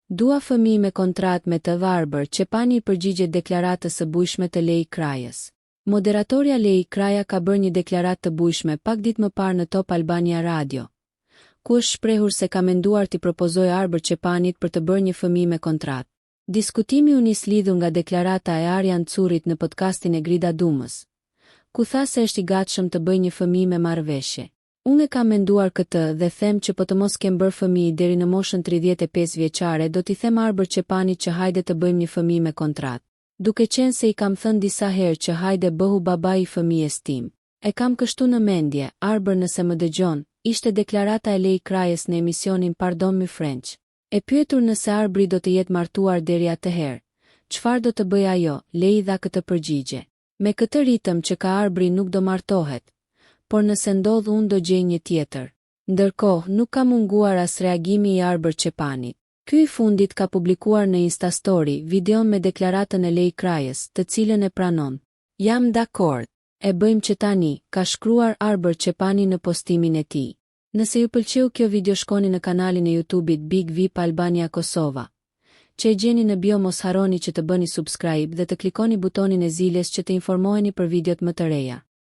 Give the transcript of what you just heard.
Dua fëmijë me kontratë me të Arbër Çepani përgjigjet deklaratës së bujshme të Lei Krajës. Moderatorja Lei Kraja ka bërë një deklaratë të bujshme pak ditë më parë në Top Albania Radio, ku është shprehur se ka menduar t'i propozojë Arbër Çepanit për të bërë një fëmijë me kontratë. Diskutimi u nis lidhur nga deklarata e Arjan Curit në podcastin e Grida Dumës, ku tha se është i gatshëm të bëjë një fëmijë me marrëveshje. Unë kam menduar këtë dhe them që po të mos kem bërë fëmijë deri në moshën 35 vjeçare, do t'i them Arbër Çepanit që hajde të bëjmë një fëmijë me kontratë. Duke qenë se i kam thënë disa herë që hajde bëhu babai i fëmijës tim. E kam kështu në mendje, Arbër nëse më dëgjon, ishte deklarata e Lei Krajës në emisionin Pardon My French. E pyetur nëse Arbri do të jetë martuar deri atëherë, çfarë do të bëjë ajo, Lei dha këtë përgjigje. Me këtë ritëm që ka Arbri nuk do martohet, por nëse ndodh unë do gjej një tjetër. Ndërkohë, nuk ka munguar as reagimi i Arbër Çepanit. Ky i fundit ka publikuar në Instastory videon me deklaratën e Lei Krajës, të cilën e pranon. Jam dakord, e bëjmë që tani, ka shkruar Arbër Çepani në postimin e tij. Nëse ju pëlqeu kjo video, shkoni në kanalin e YouTube-it Big VIP Albania Kosova, që e gjeni në bio. Mos harroni që të bëni subscribe dhe të klikoni butonin e zilës që të informoheni për videot më të reja.